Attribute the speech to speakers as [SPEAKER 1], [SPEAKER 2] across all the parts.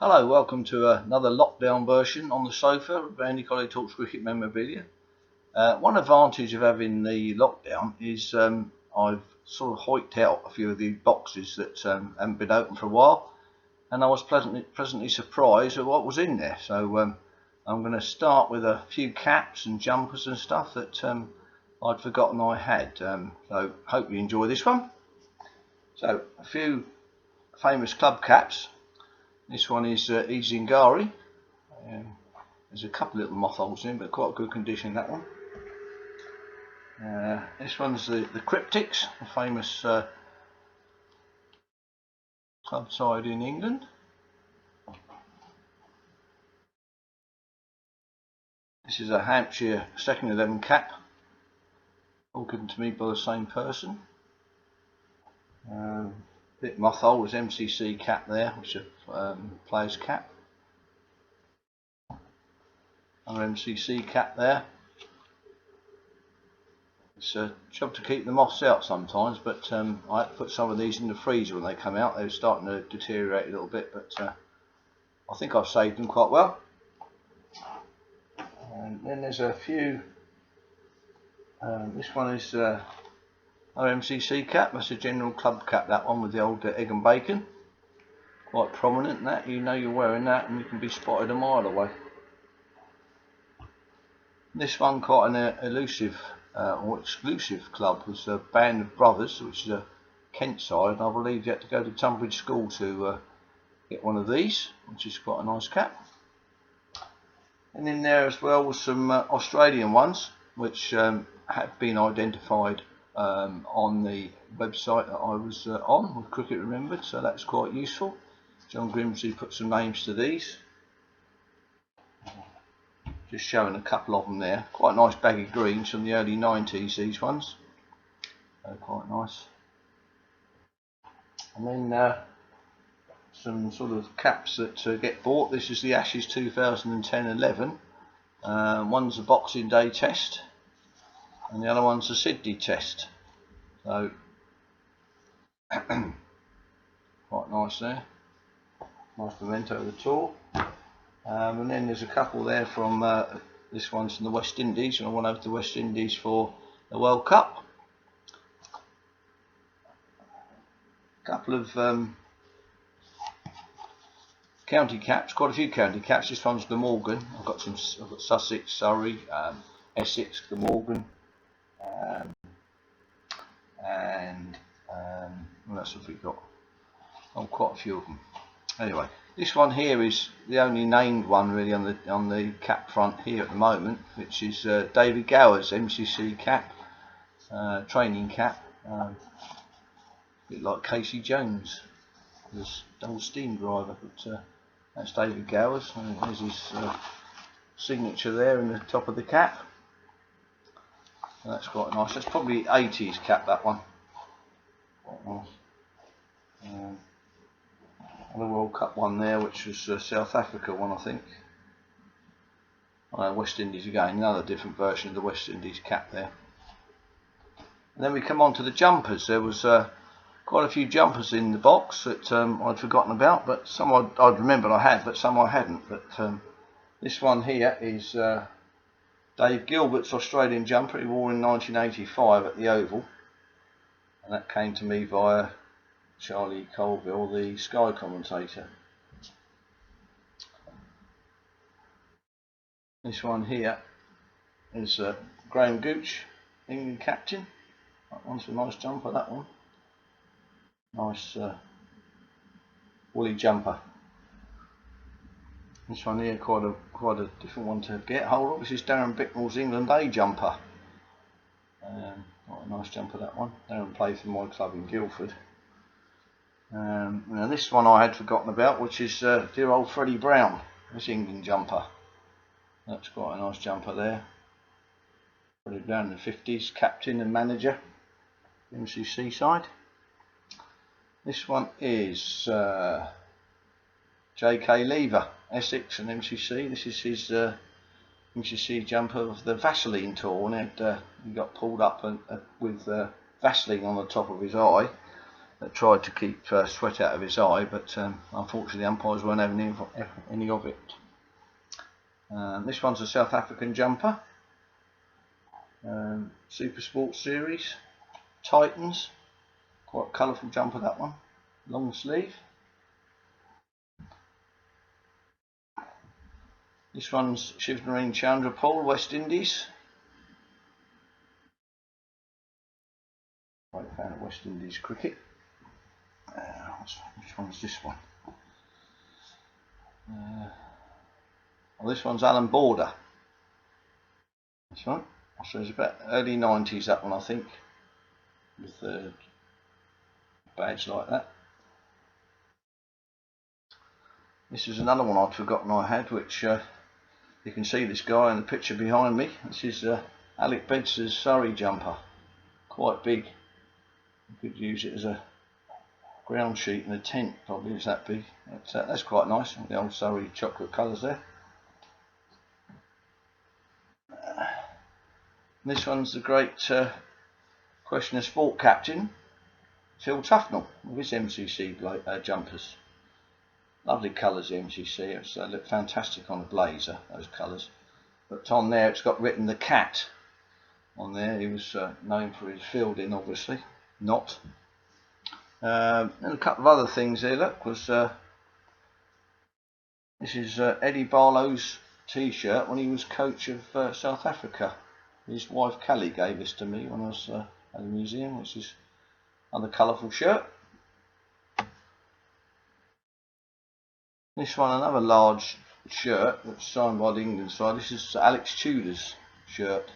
[SPEAKER 1] Hello, welcome to another lockdown version on the sofa of Andy Collier-talks cricket memorabilia. One advantage of having the lockdown is I've sort of hiked out a few of the boxes that haven't been opened for a while, and I was pleasantly surprised at what was in there. So I'm going to start with a few caps and jumpers and stuff that I'd forgotten I had. So hope you enjoy this one. So a few famous club caps. This one is Zingari. There's a couple of little moth holes in, but quite good condition, that one. This one's the Cryptics, a famous club side in England. This is a Hampshire second 11 cap, all given to me by the same person. Bit moth hole is MCC cap there, which is a player's cap. Another MCC cap there. It's a job to keep the moths out sometimes, but I had to put some of these in the freezer when they come out. They were starting to deteriorate a little bit, but I think I've saved them quite well. And then there's a few. This one is MCC cap. That's a general club cap, that one, with the old egg and bacon. Quite prominent, that. You know you're wearing that and you can be spotted a mile away. This one, quite an elusive or exclusive club, was a Band of Brothers, which is a Kent side, and I believe you had to go to Tunbridge School to get one of these, which is quite a nice cap. And in there as well was some Australian ones, which have been identified on the website that I was on, with Cricket Remembered, so that's quite useful. John Grimsby put some names to these. Just showing a couple of them there. Quite nice baggy greens from the early 90s, these ones. Quite nice. And then some sort of caps that get bought. This is the Ashes 2010-11. One's a Boxing Day test, and the other one's a Sydney test. So quite nice there. Nice memento of the tour. And then there's a couple there from this one's from the West Indies, and I went over to the West Indies for the World Cup. A couple of county caps, quite a few county caps. This one's Glamorgan. I've got Sussex, Surrey, Essex, Glamorgan, and what else have we got? Oh, quite a few of them. Anyway, this one here is the only named one really on the cap front here at the moment, which is David Gower's MCC cap, training cap, a bit like Casey Jones, this double steam driver, but that's David Gower's, and there's his signature there in the top of the cap. And that's quite nice. That's probably 80s cap, that one. Quite nice. The World Cup one there, which was South Africa one, I think. West Indies again, another different version of the West Indies cap there. And then we come on to the jumpers. There was quite a few jumpers in the box that I'd forgotten about, but some I'd remembered I had, but some I hadn't. But this one here is Dave Gilbert's Australian jumper he wore in 1985 at the Oval, and that came to me via Charlie Colville, the Sky commentator. This one here is Graham Gooch, England captain. That one's a nice jumper, that one. Nice woolly jumper. This one here, quite a different one to get hold of. This is Darren Bicknell's England A jumper. Quite a nice jumper, that one. Darren played for my club in Guildford. Now this one I had forgotten about, which is dear old Freddie Brown, this England jumper. That's quite a nice jumper there. Freddie Brown in the 50s, captain and manager, MCC side. This one is J.K. Lever, Essex and MCC. This is his MCC jumper of the Vaseline tour, and he got pulled up with Vaseline on the top of his eye. that tried to keep sweat out of his eye, but unfortunately the umpires weren't having any of it. This one's a South African jumper, Super Sports Series, Titans, quite colourful jumper that one, long sleeve. This one's Shivnarine Chandrapal, West Indies. Great fan of West Indies cricket. Which one's this one? Well, this one's Alan Border. This one. So it's about early 90s, that one, I think, with the badge like that. This is another one I'd forgotten I had, which you can see this guy in the picture behind me. This is Alec Bedse's Surrey jumper. Quite big. You could use it as a ground sheet in a tent, probably, it's that big. That's quite nice, the old Surrey chocolate colours there. This one's the great Question of Sport captain, Phil Tufnell, with his MCC jumpers. Lovely colours, the MCC. They look fantastic on a blazer, those colours. But on there it's got written the cat on there. He was known for his fielding, obviously. Not. And a couple of other things there, look, was this is Eddie Barlow's t-shirt when he was coach of South Africa. His wife Callie gave this to me when I was at the museum, which is another colourful shirt. This one, another large shirt that's signed by the England side. This is Alex Tudor's shirt,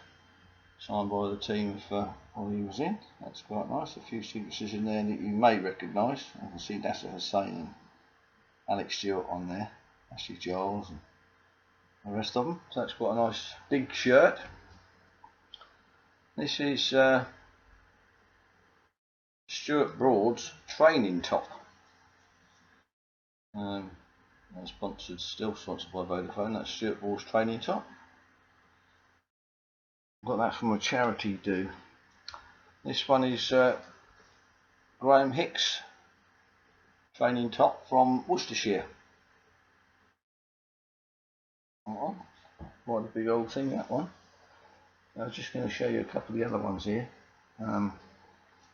[SPEAKER 1] signed by the team for what he was in. That's quite nice. A few signatures in there that you may recognise. I can see Nasser Hussain and Alex Stewart on there, Ashley Giles and the rest of them. So that's quite a nice big shirt. This is Stuart Broad's training top. Still sponsored by Vodafone. That's Stuart Broad's training top. Got that from a charity do. This one is Graham Hicks training top from Worcestershire. Quite a big old thing, that one. I was just going to show you a couple of the other ones here.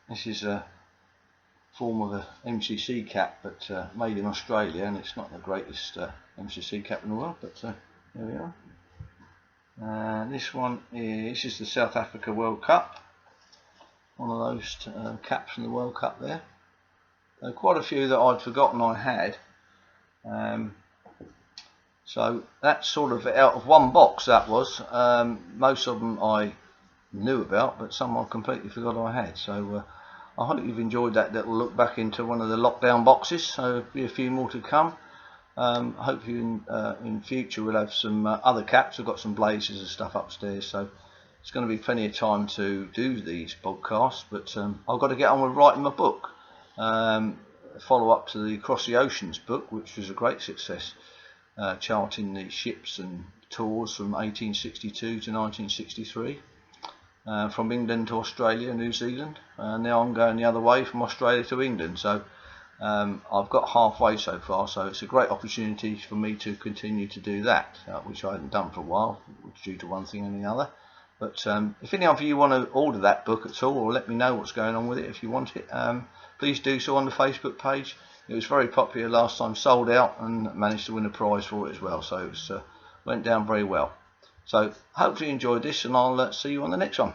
[SPEAKER 1] This is a form of a MCC cap, but made in Australia, and it's not the greatest MCC cap in the world, but there we are. This one is the South Africa World Cup. One of those caps from the World Cup there. Quite a few that I'd forgotten I had. So that's sort of out of one box, that was. Most of them I knew about, but some I completely forgot I had. So I hope you've enjoyed that little look back into one of the lockdown boxes. So there'll be a few more to come. Hopefully in future we'll have some other caps. We've got some blazers and stuff upstairs, so it's going to be plenty of time to do these podcasts. But I've got to get on with writing my book. Follow up to the Across the Oceans book, which was a great success. Charting the ships and tours from 1862 to 1963, from England to Australia, New Zealand. Now I'm going the other way from Australia to England, so I've got halfway so far, so it's a great opportunity for me to continue to do that, which I hadn't done for a while, due to one thing and the other. But if any of you want to order that book at all, or let me know what's going on with it if you want it, please do so on the Facebook page. It was very popular last time, sold out, and managed to win a prize for it as well, so it went down very well. So hopefully you enjoyed this, and I'll see you on the next one.